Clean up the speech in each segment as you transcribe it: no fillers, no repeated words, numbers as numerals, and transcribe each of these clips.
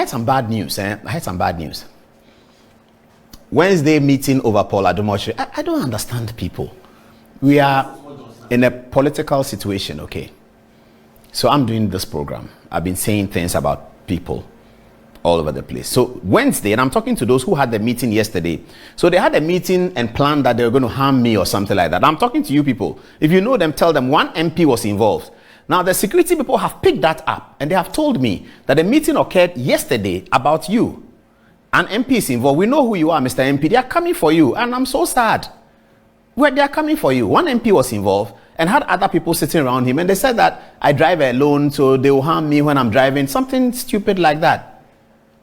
heard some bad news. I heard some bad news. Wednesday meeting over Paul Adom Otchere. I don't understand people. We are in a political situation, okay? So I'm doing this program. I've been saying things about people all over the place. So Wednesday, and I'm talking to those who had the meeting yesterday. So they had a meeting and planned that they were going to harm me or something like that. I'm talking to you people. If you know them, tell them one MP was involved. Now the security people have picked that up and they have told me that the meeting occurred yesterday about you. An MP is involved. We know who you are, Mr. MP. They are coming for you. And I'm so sad. Well, they are coming for you. One MP was involved and had other people sitting around him. And they said that I drive alone, so they will harm me when I'm driving. Something stupid like that.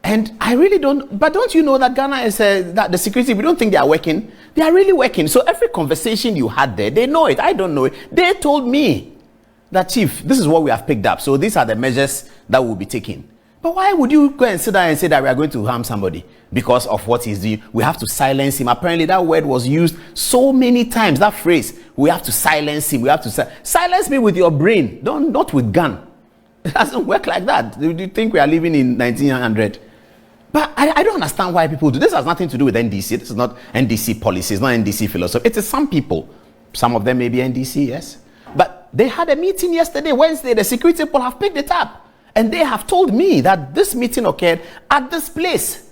And I really don't. But don't you know that Ghana is that the security, we don't think they are working. They are really working. So every conversation you had there, they know it. I don't know it. They told me that, Chief, this is what we have picked up. So these are the measures that will be taken. But why would you go and sit there and say that we are going to harm somebody because of what he's doing? We have to silence him. Apparently that word was used so many times, that phrase, we have to silence him. We have to silence me with your brain, not with gun. It doesn't work like that. Do you think we are living in 1900? But I don't understand why people do. This has nothing to do with NDC. This is not NDC policy. It's not NDC philosophy. It is some people. Some of them may be NDC, yes. But they had a meeting yesterday, Wednesday. The security people have picked it up. And they have told me that this meeting occurred at this place.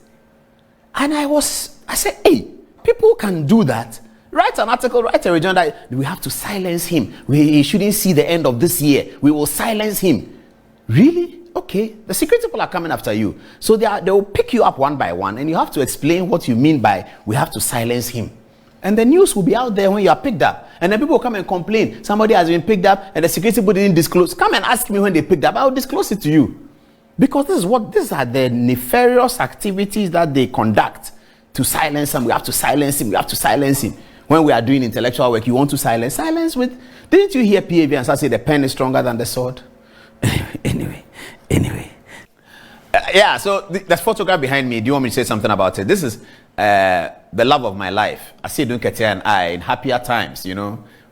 And I said, hey, people can do that. Write an article, write a region that we have to silence him. He shouldn't see the end of this year. We will silence him. Really? Okay. The security people are coming after you. So they will pick you up one by one and you have to explain what you mean by we have to silence him. And the news will be out there when you are picked up. And then people will come and complain. Somebody has been picked up and the security people didn't disclose. Come and ask me when they picked up. I'll disclose it to you. Because these are the nefarious activities that they conduct to silence him. We have to silence him. We have to silence him. When we are doing intellectual work, you want to silence. Silence with... Didn't you hear PAV and say the pen is stronger than the sword? Anyway. Yeah, so there's photograph behind me. Do you want me to say something about it? This is the love of my life. Asiedu Nketia and I, in happier times, we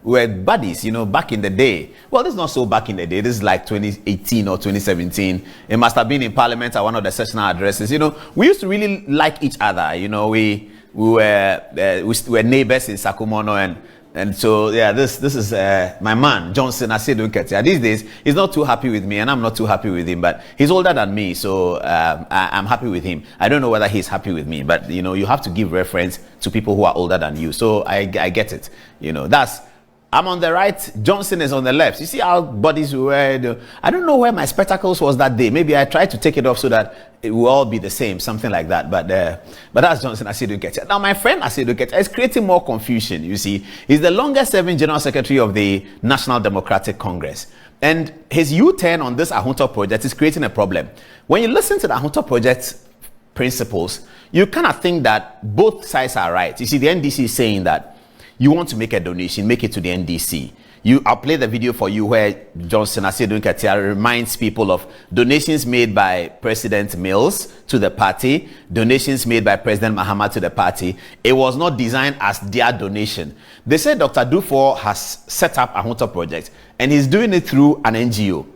were buddies, back in the day. Well, this is not so back in the day. This is like 2018 or 2017. It must have been in Parliament at one of the sessional addresses. We used to really like each other. We were neighbors in Sakumono and so, yeah, this is my man, Johnson Asiedu Nketia. These days, he's not too happy with me, and I'm not too happy with him, but he's older than me, so I'm happy with him. I don't know whether he's happy with me, but, you have to give reference to people who are older than you, so I get it. I'm on the right, Johnson is on the left. You see how bodies were. I don't know where my spectacles was that day. Maybe I tried to take it off so that it will all be the same, something like that. But that's Johnson Asiedu Nketia. Now, my friend Asiedu Nketia is creating more confusion, you see. He's the longest serving General Secretary of the National Democratic Congress. And his U-turn on this Ahotor project is creating a problem. When you listen to the Ahotor project principles, you kind of think that both sides are right. You see, the NDC is saying that you want to make a donation, make it to the NDC. I'll play the video for you where Johnson Asiedu Nketia reminds people of donations made by President Mills to the party, donations made by President Mahama to the party. It was not designed as their donation. They said Dr. Dufour has set up a Ahotor project and he's doing it through an NGO.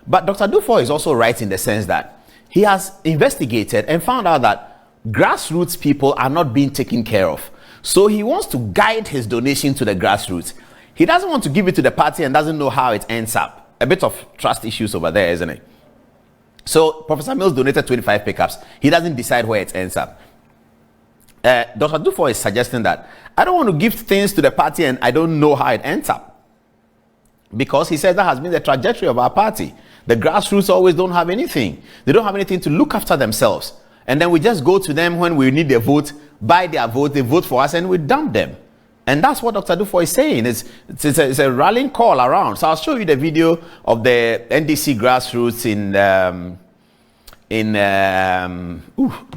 But Dr. Dufour is also right in the sense that he has investigated and found out that grassroots people are not being taken care of. So he wants to guide his donation to the grassroots. He doesn't want to give it to the party and doesn't know how it ends up. A bit of trust issues over there, isn't it? So Professor Mills donated 25 pickups. He doesn't decide where it ends up. Dr. Dufour is suggesting that I don't want to give things to the party and I don't know how it ends up. Because he says that has been the trajectory of our party. The grassroots always don't have anything. They don't have anything to look after themselves. And then we just go to them when we need their vote, buy their vote, they vote for us, and we dump them. And that's what Dr. Dufour is saying. It's a rallying call around. So I'll show you the video of the NDC grassroots in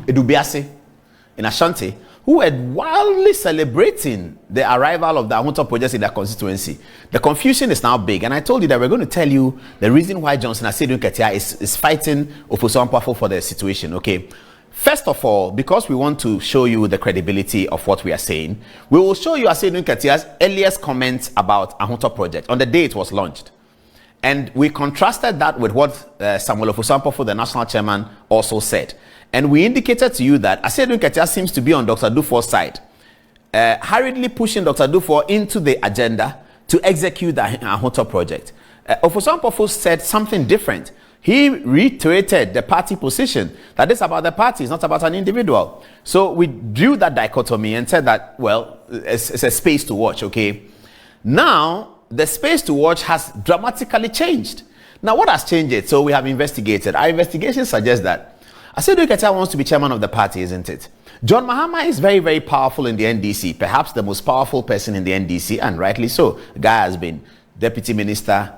Edubiase, in Ashanti, who were wildly celebrating the arrival of the Ahotor projects in their constituency. The confusion is now big. And I told you that we're going to tell you the reason why Johnson Asiedu Nketia is fighting Ofosu Ampafo for the situation, okay? First of all, because we want to show you the credibility of what we are saying, we will show you Asiedu Nketia's earliest comments about Ahotor project on the day it was launched. And we contrasted that with what Samuel Ofosu Ampafo, the national chairman, also said. And we indicated to you that Asiedu Nketia seems to be on Dr. Dufour's side, hurriedly pushing Dr. Dufour into the agenda to execute the Ahotor project. Ofosu Ampofo said something different. He reiterated the party position that it's about the party, it's not about an individual. So we drew that dichotomy and said that, well, it's a space to watch, okay? Now, the space to watch has dramatically changed. Now, what has changed it? So we have investigated. Our investigation suggests that Asiedu Nketia wants to be chairman of the party, isn't it? John Mahama is very, very powerful in the NDC, perhaps the most powerful person in the NDC, and rightly so. The guy has been deputy minister,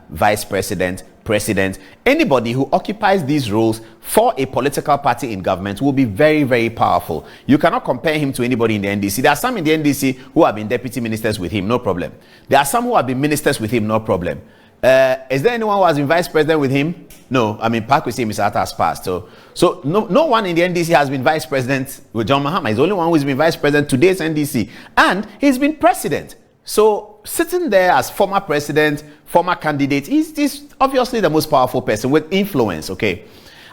vice president, president. Anybody who occupies these roles for a political party in government will be very, very powerful. You cannot compare him to anybody in the NDC. There are some in the NDC who have been deputy ministers with him, no problem. There are some who have been ministers with him, no problem. Is there anyone who has been vice president with him? No. I mean, Park with him, Mr. Atta has passed. So no one in the NDC has been vice president with John Mahama. He's the only one who's been vice president today's NDC. And he's been president. So sitting there as former president, former candidate, he's obviously the most powerful person with influence, okay?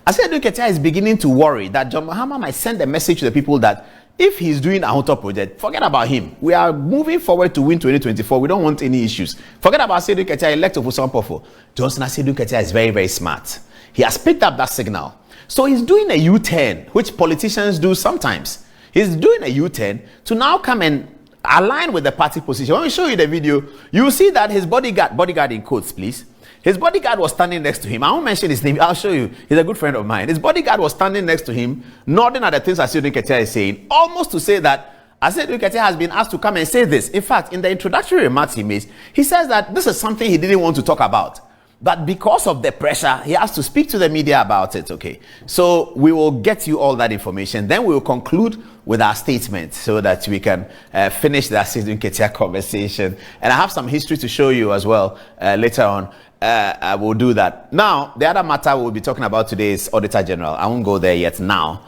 Asiedu Nketia is beginning to worry that John Mahama might send a message to the people that if he's doing a Ahotor project, forget about him. We are moving forward to win 2024. We don't want any issues. Forget about Asiedu Nketia, elect Ofosu Ampofo. Johnson Asiedu Nketia is very, very smart. He has picked up that signal. So he's doing a U-turn, which politicians do sometimes. He's doing a U-turn to now come and align with the party position. When we show you the video, you will see that his bodyguard in quotes, please. His bodyguard was standing next to him. I won't mention his name. I'll show you. He's a good friend of mine. His bodyguard was standing next to him, nodding at the things Asiedu Nketia is saying, almost to say that Asiedu Nketia has been asked to come and say this. In fact, in the introductory remarks he made, he says that this is something he didn't want to talk about. But because of the pressure, he has to speak to the media about it, okay? So we will get you all that information. Then we will conclude with our statement so that we can finish the Asiedu Nketia conversation. And I have some history to show you as well later on. I will do that. Now, the other matter we'll be talking about today is Auditor General. I won't go there yet now.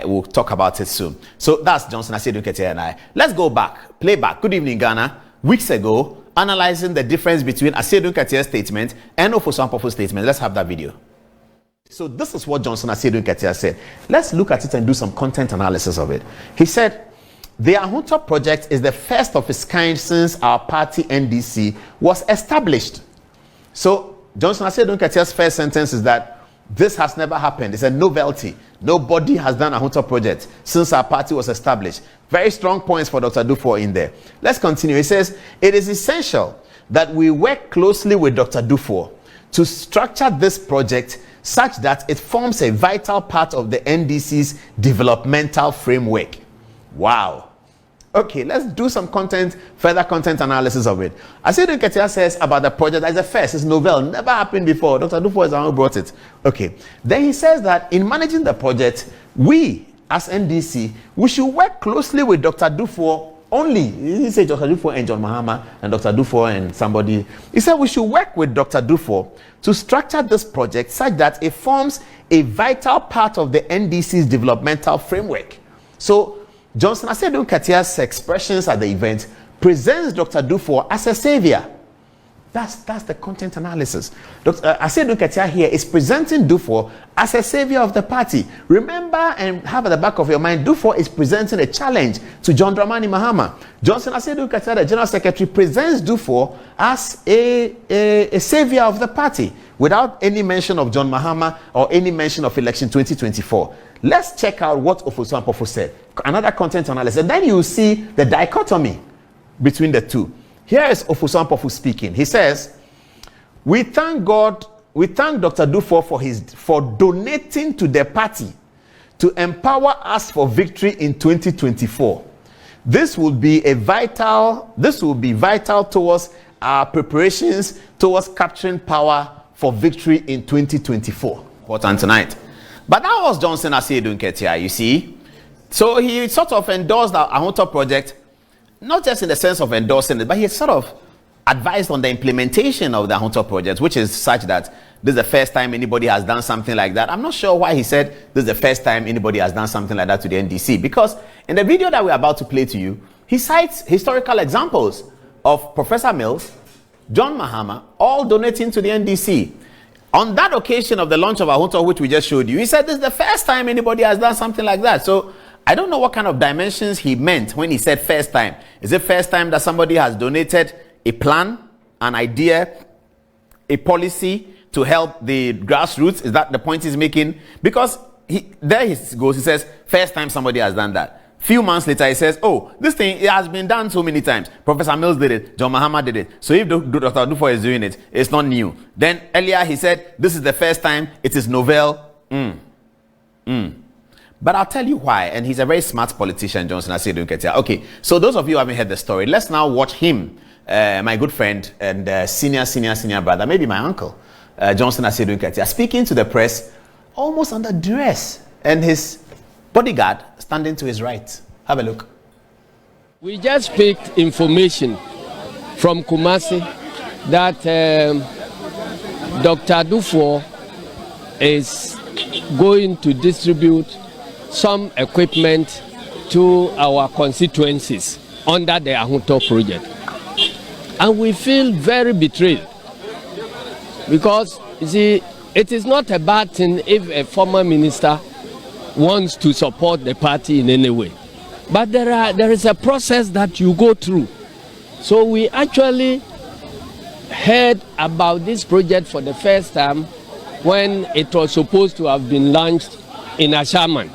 We'll talk about it soon. So that's Johnson, Asiedu Nketia and I. Let's go back. Play back. Good evening, Ghana. Weeks ago, analyzing the difference between Asiedu Nketia's statement and Ofosu Ampofo's statement. Let's have that video. So this is what Johnson Asiedu Nketia said. Let's look at it and do some content analysis of it. He said, the Ahotor project is the first of its kind since our party NDC was established. So Johnson Asiedu Nketia's first sentence is that this has never happened. It's a novelty. Nobody has done a Ahotor project since our party was established. Very strong points for Dr. Dufour in there. Let's continue. He says, it is essential that we work closely with Dr. Dufour to structure this project such that it forms a vital part of the NDC's developmental framework. Wow. Okay, let's do some further content analysis of it. Asiedu Nketia says about the project that is the first, it's novel, never happened before. Dr. Dufour is the one who brought it. Okay, then he says that in managing the project, we as NDC, we should work closely with Dr. Dufour only. He didn't say Dr. Dufour and John Mahama and Dr. Dufour and somebody. He said we should work with Dr. Dufour to structure this project such that it forms a vital part of the NDC's developmental framework. So Johnson Asiedu Nketia's expressions at the event presents Dr. Dufour as a savior. That's the content analysis. Dr. Asiedu Nketia here is presenting Dufour as a savior of the party. Remember and have at the back of your mind, Dufour is presenting a challenge to John Dramani Mahama. Johnson Asiedu Nketia, the General Secretary, presents Dufour as a savior of the party without any mention of John Mahama or any mention of election 2024. Let's check out what Ofosu Ampofo said. Another content analysis. And then you see the dichotomy between the two. Here is Ofosu Ampofo speaking. He says, we thank Dr. Dufour for donating to the party to empower us for victory in 2024. This will be vital towards our preparations towards capturing power for victory in 2024. Important tonight. But that was Johnson Asiedu Nketia, you see. So he sort of endorsed the Ahotor project, not just in the sense of endorsing it, but he sort of advised on the implementation of the Ahotor project, which is such that this is the first time anybody has done something like that. I'm not sure why he said this is the first time anybody has done something like that to the NDC, because in the video that we're about to play to you, he cites historical examples of Professor Mills, John Mahama, all donating to the NDC. On that occasion of the launch of Ahotor, which we just showed you, he said this is the first time anybody has done something like that. So I don't know what kind of dimensions he meant when he said first time. Is it first time that somebody has donated a plan, an idea, a policy to help the grassroots? Is that the point he's making? Because there he goes, he says, first time somebody has done that. Few months later, he says, oh, this thing it has been done so many times. Professor Mills did it. John Mahama did it. So if Dr. Dufour is doing it, it's not new. Then earlier he said, this is the first time. It is novel. But I'll tell you why. And he's a very smart politician, Johnson Asiedu Nketia. Okay, so those of you who haven't heard the story, let's now watch him, my good friend and senior brother, maybe my uncle, Johnson Asiedu Nketia, speaking to the press almost under duress. And his bodyguard standing to his right. Have a look. We just picked information from Kumasi that Dr. Dufour is going to distribute some equipment to our constituencies under the Ahotor project. And we feel very betrayed because, you see, it is not a bad thing if a former minister wants to support the party in any way. But there is a process that you go through. So we actually heard about this project for the first time when it was supposed to have been launched in Ashaman.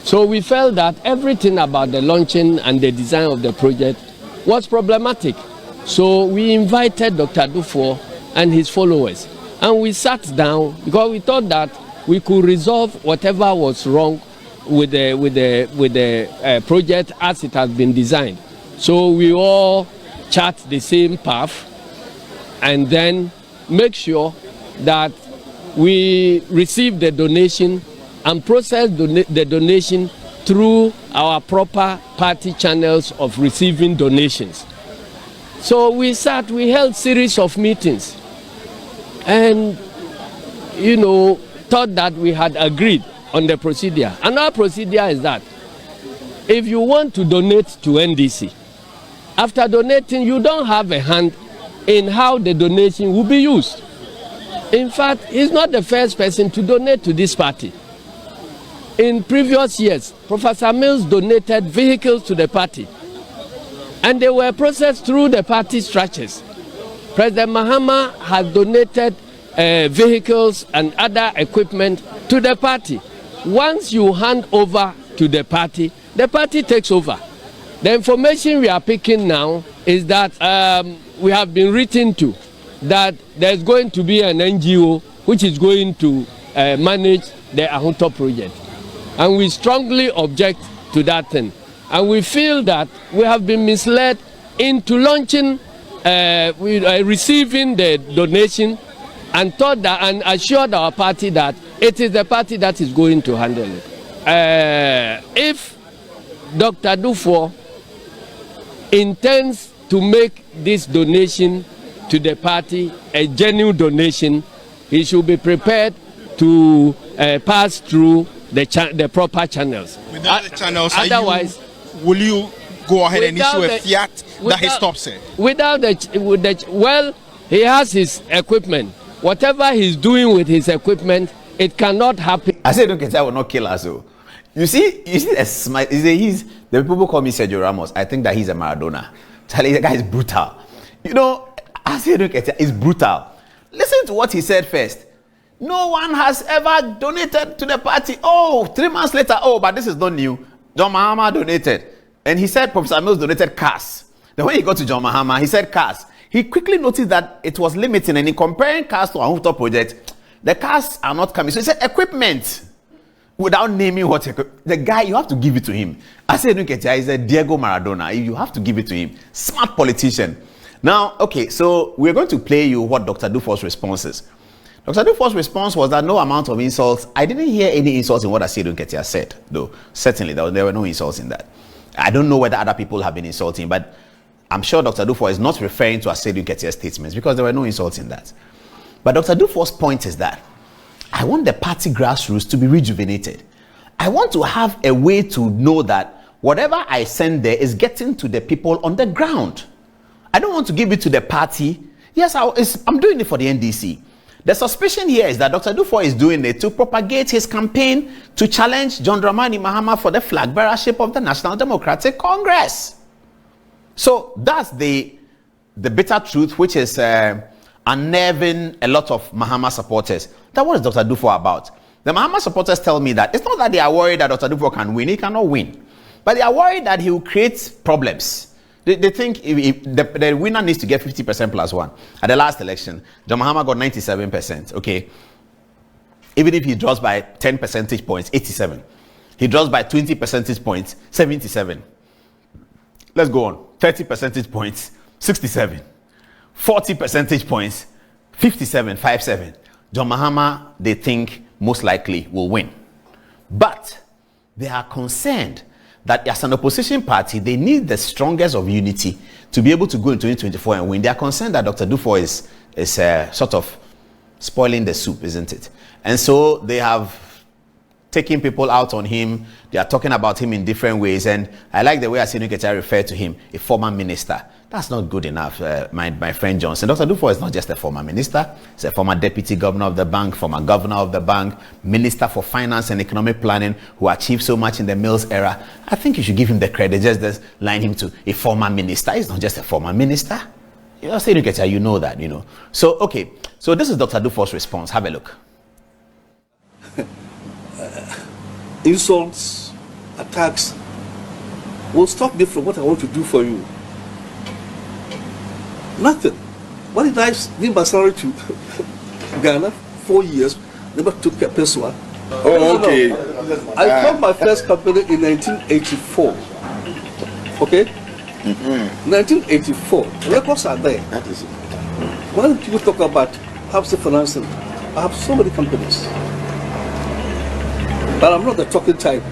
So we felt that everything about the launching and the design of the project was problematic. So we invited Dr. Dufour and his followers. And we sat down because we thought that we could resolve whatever was wrong with the project as it has been designed. So we all chart the same path and then make sure that we receive the donation and process the donation through our proper party channels of receiving donations. So we held series of meetings and, you know, thought that we had agreed on the procedure. And our procedure is that if you want to donate to NDC, after donating, you don't have a hand in how the donation will be used. In fact, he's not the first person to donate to this party. In previous years, Professor Mills donated vehicles to the party, and they were processed through the party structures. President Mahama has donated vehicles and other equipment to the party. Once you hand over to the party takes over. The information we are picking now is that we have been written to that there's going to be an NGO which is going to manage the Ahotor project. And we strongly object to that thing. And we feel that we have been misled into launching, receiving the donation and thought that and assured our party that it is the party that is going to handle it. If Dr. Dufour intends to make this donation to the party a genuine donation, he should be prepared to pass through the proper channels. Without the channels, otherwise, will you go ahead and issue a fiat that he stops it? Well, he has his equipment. Whatever he's doing with his equipment, it cannot happen. Asiedu Nketia will not kill us. So. You see a smile. The people call me Sergio Ramos. I think that he's a Maradona. Charlie, the guy is brutal. You know, Asiedu Nketia is brutal. Listen to what he said first. No one has ever donated to the party. Oh, 3 months later, oh, but this is not new. John Mahama donated. And he said Professor Mills donated cars. Then when he got to John Mahama, he said cars. He quickly noticed that it was limiting, and in comparing cars to Ahotor project, the cars are not coming. So he said equipment, without naming what the guy, you have to give it to him. Asiedu Nketia is a Diego Maradona. You have to give it to him. Smart politician. Now, okay, so we're going to play you what Dr. Dufour's response is. Dr. Dufour's response was that no amount of insults. I didn't hear any insults in what Asiedu Nketia said, though. Certainly, there were no insults in that. I don't know whether other people have been insulting, but I'm sure Dr. Dufour is not referring to Asiedu Nketia's statements because there were no insults in that. But Dr. Dufour's point is that I want the party grassroots to be rejuvenated. I want to have a way to know that whatever I send there is getting to the people on the ground. I don't want to give it to the party. Yes, I'm doing it for the NDC. The suspicion here is that Dr. Duffuor is doing it to propagate his campaign to challenge John Dramani Mahama for the flag bearership of the National Democratic Congress. So that's the bitter truth, which is unnerving a lot of Mahama supporters. That what is Dr. Duffuor about? The Mahama supporters tell me that it's not that they are worried that Dr. Duffuor can win. He cannot win. But they are worried that he will create problems. They think if the winner needs to get 50% plus one. At the last election, John Mahama got 97%. Okay. Even if he draws by 10 percentage points, 87. He draws by 20 percentage points, 77. Let's go on. 30 percentage points, 67. 40 percentage points, 57, 57. John Mahama, they think, most likely will win. But they are concerned that as an opposition party, they need the strongest of unity to be able to go in 2024 and win. They are concerned that Dr. Duffuor is sort of spoiling the soup, isn't it? And so they have taken people out on him. They are talking about him in different ways. And I like the way Asiedu Nketia referred to him, a former minister. That's not good enough, my friend Johnson. Dr. Duffuor is not just a former minister. He's a former deputy governor of the bank, former governor of the bank, minister for finance and economic planning, who achieved so much in the Mills era. I think you should give him the credit. Just line him to a former minister. He's not just a former minister. You know, Asiedu Nketia, you know that, you know. So, okay. So this is Dr. Duffuor's response. Have a look. Insults, attacks will stop me from what I want to do for you. Nothing. What did I give my salary to Ghana? 4 years. Never took a peso. Oh, okay. No. I formed my first company in 1984. Okay? 1984. Records are there. That is it. When people talk about house financing, I have so many companies. But I'm not the talking type.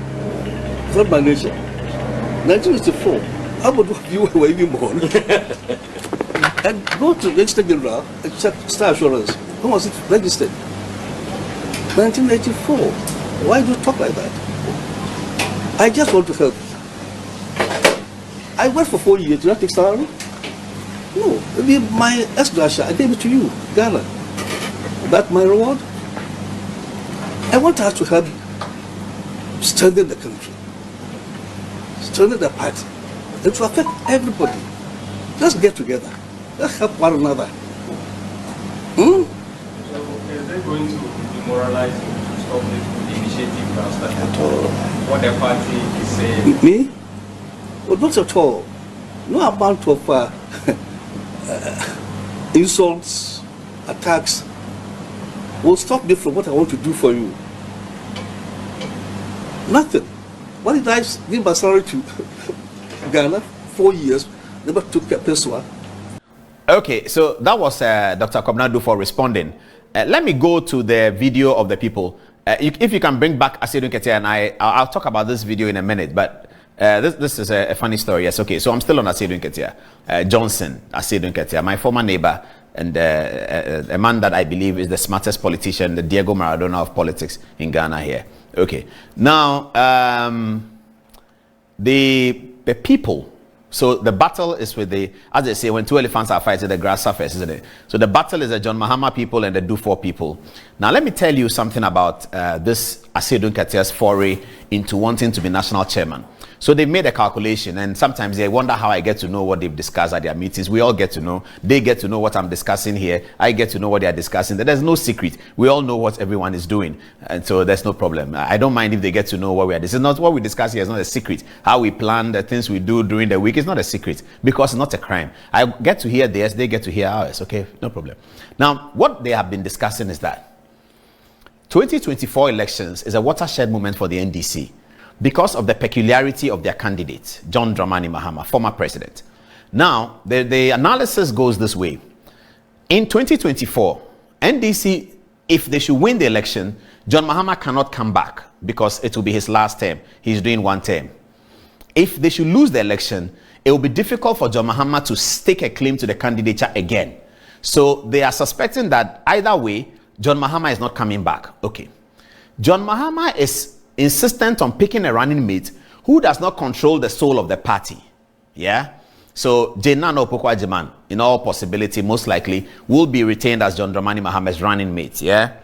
It's not my nature. 1984. How about you were even born? And go to Register General and check Star Assurance. When was it registered? 1984. Why do you talk like that? I just want to help. I worked for 4 years. Did I take salary? No. Maybe my ex-gratia, I gave it to you, Ghana. That's my reward. I want us to help strengthen the country, strengthen the party, and to affect everybody. Let's get together. Let's help one another. So is they going to demoralize you to stop the initiative you are starting? What the party is saying? Me? Well, not at all. No amount of insults, attacks will stop me from what I want to do for you. Nothing. What did I give my salary to Ghana? 4 years. Never took a peso. Okay, so that was Dr. Kwabena Duffuor responding. Let me go to the video of the people. If you can bring back Asiedu Nketia, and I'll talk about this video in a minute, but this is a funny story. Yes, okay, so I'm still on Asiedu Nketia. Johnson, Asiedu Nketia, my former neighbor, and a man that I believe is the smartest politician, the Diego Maradona of politics in Ghana here. Okay, now the people. So the battle is with the, as they say, when two elephants are fighting, the grass suffers, isn't it? So the battle is the John Mahama people and the Duffuor people. Now let me tell you something about this Asiedu Nketia's foray into wanting to be national chairman. So they made a calculation, and sometimes they wonder how I get to know what they've discussed at their meetings. We all get to know. They get to know what I'm discussing here. I get to know what they are discussing. There's no secret. We all know what everyone is doing, and so there's no problem. I don't mind if they get to know what we are. This is not what we discuss here. It's not a secret. How we plan, the things we do during the week is not a secret because it's not a crime. I get to hear theirs. They get to hear ours. Okay, no problem. Now, what they have been discussing is that 2024 elections is a watershed moment for the NDC. Because of the peculiarity of their candidate, John Dramani Mahama, former president. Now, the analysis goes this way. In 2024, NDC, if they should win the election, John Mahama cannot come back because it will be his last term. He's doing one term. If they should lose the election, it will be difficult for John Mahama to stake a claim to the candidature again. So they are suspecting that either way, John Mahama is not coming back. Okay. John Mahama is insistent on picking a running mate who does not control the soul of the party. Yeah. So Nana Opoku-Agyeman, in all possibility, most likely, will be retained as John Dramani Mahamad's running mate. Yeah.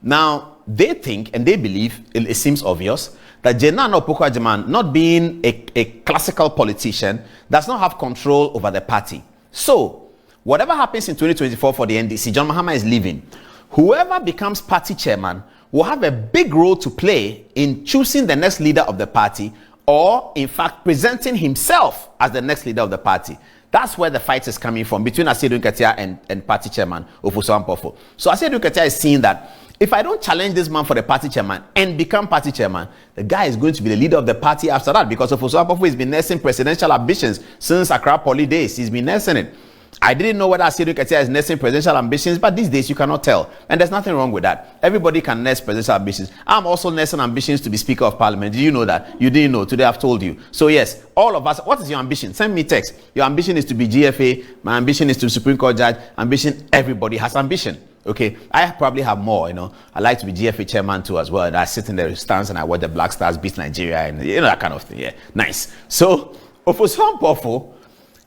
Now they think and they believe, it seems obvious, that Nana Opoku-Agyeman, not being a classical politician, does not have control over the party. So whatever happens in 2024 for the NDC, John Mahama is leaving. Whoever becomes party chairman will have a big role to play in choosing the next leader of the party, or in fact presenting himself as the next leader of the party. That's where the fight is coming from between Asiedu Nketia and party chairman Ofosu Ampofo. So Asiedu Nketia is seeing that if I don't challenge this man for the party chairman and become party chairman, the guy is going to be the leader of the party after that, because Ofosu Ampofo has been nursing presidential ambitions since Accra Poly days. He's been nursing it. I didn't know whether Asiedu Nketia is nursing presidential ambitions, but these days you cannot tell. And there's nothing wrong with that. Everybody can nurse presidential ambitions. I'm also nursing ambitions to be Speaker of Parliament. Did you know that? You didn't know. Today I've told you. So yes, all of us, what is your ambition? Send me text. Your ambition is to be GFA. My ambition is to be Supreme Court judge. Ambition, everybody has ambition. Okay, I probably have more, you know. I like to be GFA chairman too as well. And I sit in the stands and I watch the Black Stars beat Nigeria and you know, that kind of thing. Yeah, nice. So Ofosu Ampofo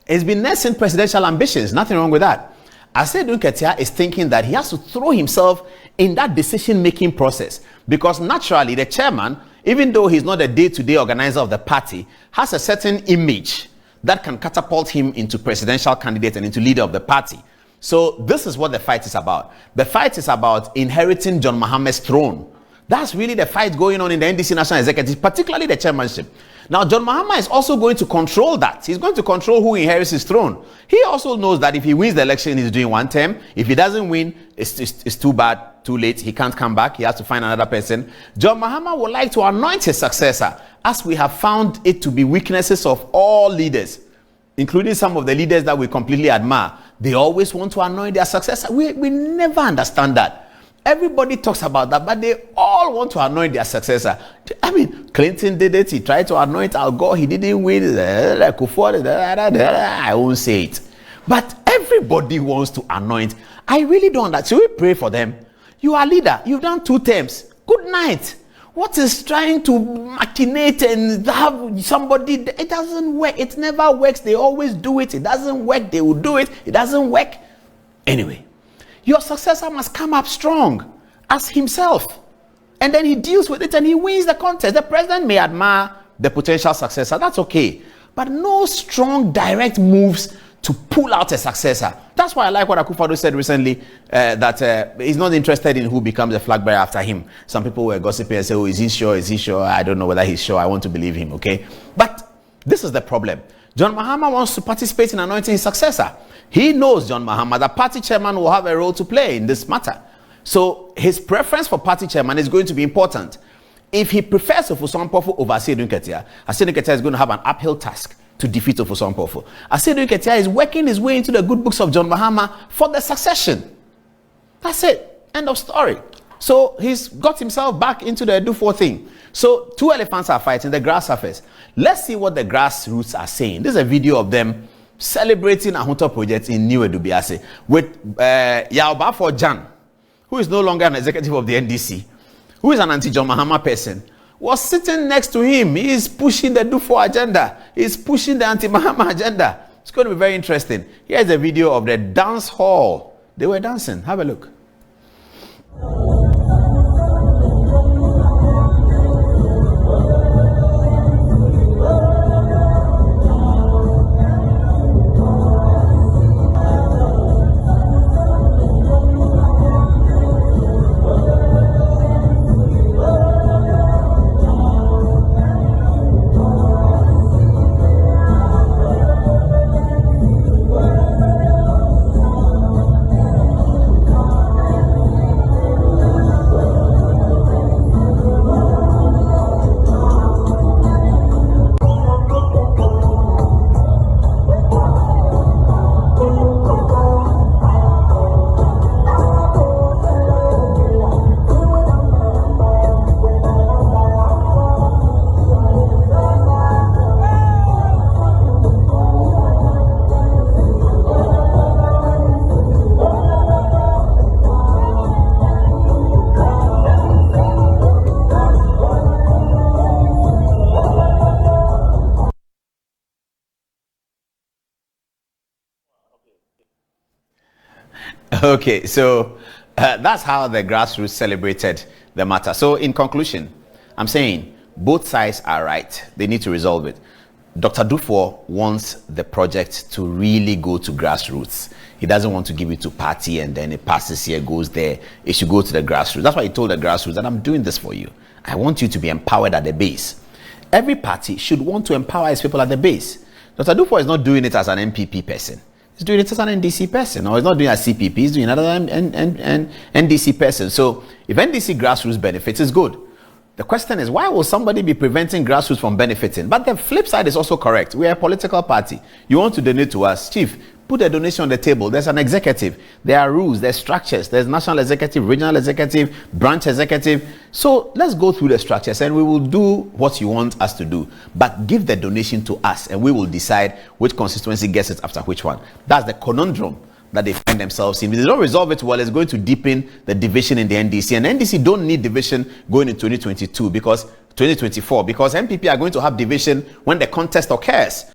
has been nursing presidential ambitions. Nothing wrong with that. Asiedu Nketia is thinking that he has to throw himself in that decision-making process, because naturally the chairman, even though he's not a day-to-day organizer of the party, has a certain image that can catapult him into presidential candidate and into leader of the party. So this is what the fight is about. The fight is about inheriting John Mahama's throne. That's really the fight going on in the NDC National Executive, particularly the chairmanship. Now, John Mahama is also going to control that. He's going to control who inherits his throne. He also knows that if he wins the election, he's doing one term. If he doesn't win, it's too bad, too late. He can't come back. He has to find another person. John Mahama would like to anoint his successor, as we have found it to be weaknesses of all leaders, including some of the leaders that we completely admire. They always want to anoint their successor. We never understand that. Everybody talks about that, but they all want to anoint their successor. I mean, Clinton did it. He tried to anoint Al Gore. He didn't win. I won't say it. But everybody wants to anoint. I really don't understand. Should we pray for them? You are leader. You've done 2 terms. Good night. What is trying to machinate and have somebody? It doesn't work. It never works. They always do it. It doesn't work. They will do it. It doesn't work. Anyway. Your successor must come up strong as himself. And then he deals with it and he wins the contest. The president may admire the potential successor. That's okay. But no strong direct moves to pull out a successor. That's why I like what Akufo-Addo said recently, that he's not interested in who becomes the flag bearer after him. Some people were gossiping and say, oh, is he sure? Is he sure? I don't know whether he's sure. I want to believe him, okay? But this is the problem. John Mahama wants to participate in anointing his successor. He knows, John Mahama, the party chairman will have a role to play in this matter. So his preference for party chairman is going to be important. If he prefers Ofosu Ampofo over Asiedu Nketia, Asiedu Nketia is going to have an uphill task to defeat Ofosu Ampofo. Asiedu Nketia is working his way into the good books of John Mahama for the succession. That's it. End of story. So he's got himself back into the Edufo thing. So 2 elephants are fighting the grass surface. Let's see what the grassroots are saying. This is a video of them celebrating Ahotor project in New Edubiase with Yaobafo Jan, who is no longer an executive of the NDC, who is an anti-John Mahama person, was sitting next to him. He is pushing the Dufo agenda. He is pushing the anti-Mahama agenda. It's going to be very interesting. Here's a video of the dance hall. They were dancing. Have a look. Okay, so that's how the grassroots celebrated the matter. So in conclusion, I'm saying both sides are right. They need to resolve it. Dr. Dufour wants the project to really go to grassroots. He doesn't want to give it to party and then it passes here, goes there. It should go to the grassroots. That's why he told the grassroots that I'm doing this for you. I want you to be empowered at the base. Every party should want to empower its people at the base. Dr. Dufour is not doing it as an MPP person. He's doing it as an NDC person, or he's not doing it as CPP. He's doing it as an NDC person. So if NDC grassroots benefits, it's good. The question is, why will somebody be preventing grassroots from benefiting? But the flip side is also correct. We are a political party. You want to donate to us, Chief, put a donation on the table. There's an executive. There are rules. There's structures. There's national executive, regional executive, branch executive. So let's go through the structures and we will do what you want us to do. But give the donation to us and we will decide which constituency gets it after which one. That's the conundrum that they find themselves in. If they don't resolve it well, it's going to deepen the division in the NDC. And NDC don't need division going in 2022 because 2024, because MPP are going to have division when the contest occurs.